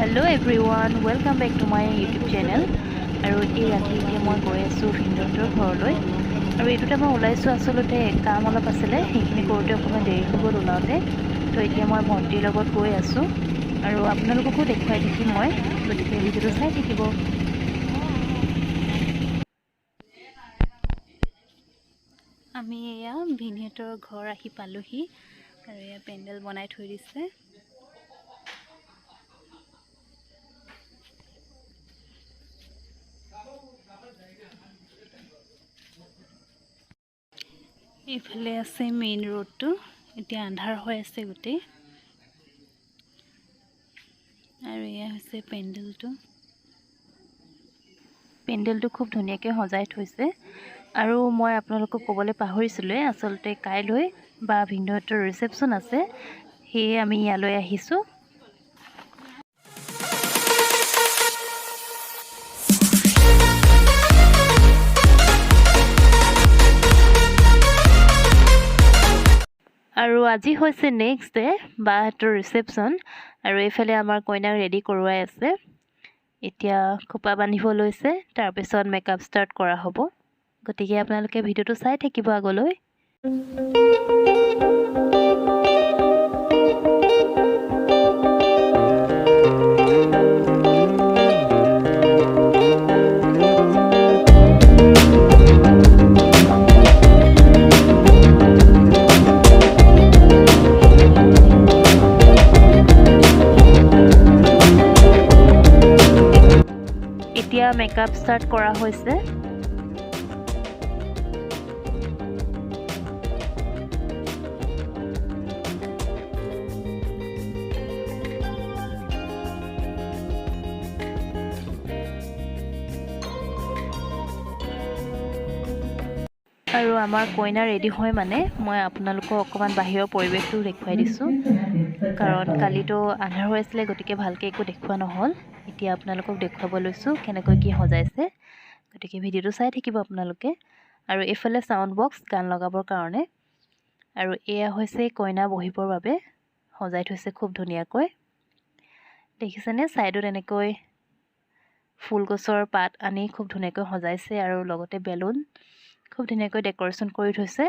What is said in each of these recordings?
Hello everyone, welcome back to my YouTube channel. আৰু এই ৰাতি এতিয়া মই গৈ আছোঁ ভিনদেউহঁতৰ ঘৰলৈ আৰু এইটোতে মই ওলাইছোঁ আচলতে কাম অলপ আছিলে সেইখিনি কৰোঁতে অকণমান দেৰি হৈ গ'ল ওলাওঁতে তো এতিয়া মই ভণ্টিৰ লগত গৈ আছোঁ আৰু আপোনালোককো দেখুৱাই থাকিম মই গতিকে ভিডিঅ'টো চাই থাকিব আমি এয়া ভিনহঁতৰ ঘৰ আহি পালোহি আৰু এয়া পেণ্ডেল বনাই থৈ দিছে এইফালে আছে মেইন ৰোডটো এতিয়া আন্ধাৰ হৈ আছে গোটেই আৰু এয়া হৈছে পেণ্ডেলটো খুব ধুনীয়াকৈ সজাই থৈছে আৰু মই আপোনালোকক ক'বলৈ পাহৰিছিলোঁ আচলতে কাইলৈ বা ভিনদেউহঁতৰ ৰিচেপশ্যন আছে সেয়ে আমি ইয়ালৈ আহিছোঁ আৰু আজি হৈছে নেক্সট ডে বাহঁতৰ ৰিচেপশ্যন আৰু এইফালে আমাৰ কইনাক ৰেডি কৰোৱাই আছে এতিয়া খোপা বান্ধিব লৈছে তাৰপিছত মেকআপ ষ্টাৰ্ট কৰা হ'ব গতিকে আপোনালোকে ভিডিঅ'টো চাই থাকিব আগলৈ এতিয়া মেকআপ ষ্টাৰ্ট কৰা হৈছে আৰু আমাৰ কইনা ৰেডি হয় মানে মই আপোনালোকক অকমান বাহিৰৰ পৰিৱেশটো দেখুৱাই দিছোঁ কাৰণ কালিতো আন্ধাৰ হৈ আছিলে গতিকে ভালকৈ একো দেখুৱা নহ'ল এতিয়া আপোনালোকক দেখুৱাব লৈছোঁ কেনেকৈ কি সজাইছে গতিকে ভিডিঅ'টো চাই থাকিব আপোনালোকে আৰু এইফালে সাউণ্ড বক্স গান লগাবৰ কাৰণে আৰু এয়া হৈছে কইনা বহিবৰ বাবে সজাই থৈছে খুব ধুনীয়াকৈ দেখিছেনে সাইডত এনেকৈ ফুলগছৰ পাত আনি খুব ধুনীয়াকৈ সজাইছে আৰু লগতে বেলুন খুব ধুনীয়াকৈ ডেকোৰেশ্যন কৰি থৈছে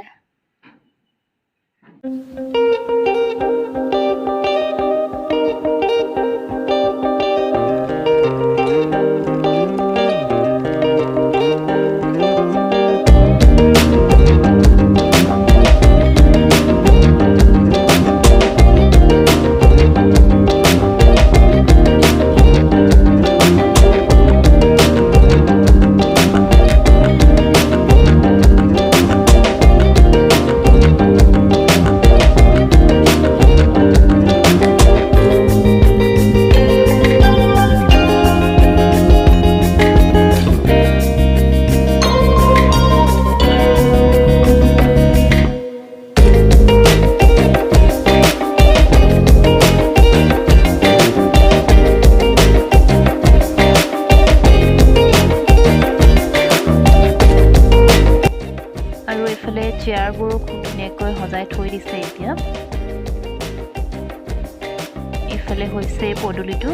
চেয়াৰবোৰো খুব ধুনীয়াকৈ সজাই থৈ দিছে এতিয়া এইফালে হৈছে পদূলিটো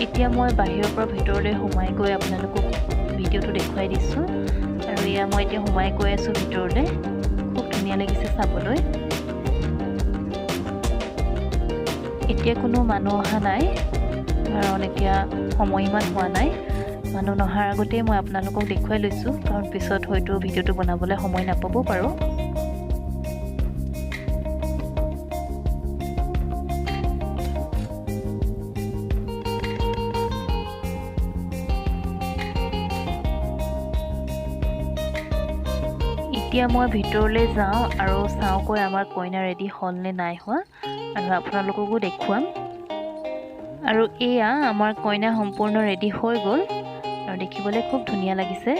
এতিয়া মই বাহিৰৰ পৰা ভিতৰলৈ সোমাই গৈ আপোনালোকক ভিডিঅ'টো দেখুৱাই দিছোঁ আৰু এয়া মই এতিয়া সোমাই গৈ আছোঁ ভিতৰলৈ খুব ধুনীয়া লাগিছে চাবলৈ এতিয়া কোনো মানুহ অহা নাই কাৰণ এতিয়া সময় ইমান হোৱা নাই মানুহ নহাৰ আগতেই মই আপোনালোকক দেখুৱাই লৈছোঁ কাৰণ পিছত হয়তো ভিডিঅ'টো বনাবলৈ সময় নাপাব পাৰোঁ এতিয়া মই ভিতৰলৈ যাওঁ আৰু চাওঁকৈ আমাৰ কইনা ৰেডি হ'ল নে নাই হোৱা আৰু আপোনালোককো দেখুৱাম আৰু এয়া আমাৰ কইনা সম্পূৰ্ণ ৰেডি হৈ গ'ল আৰু দেখিবলৈ খুব ধুনীয়া লাগিছে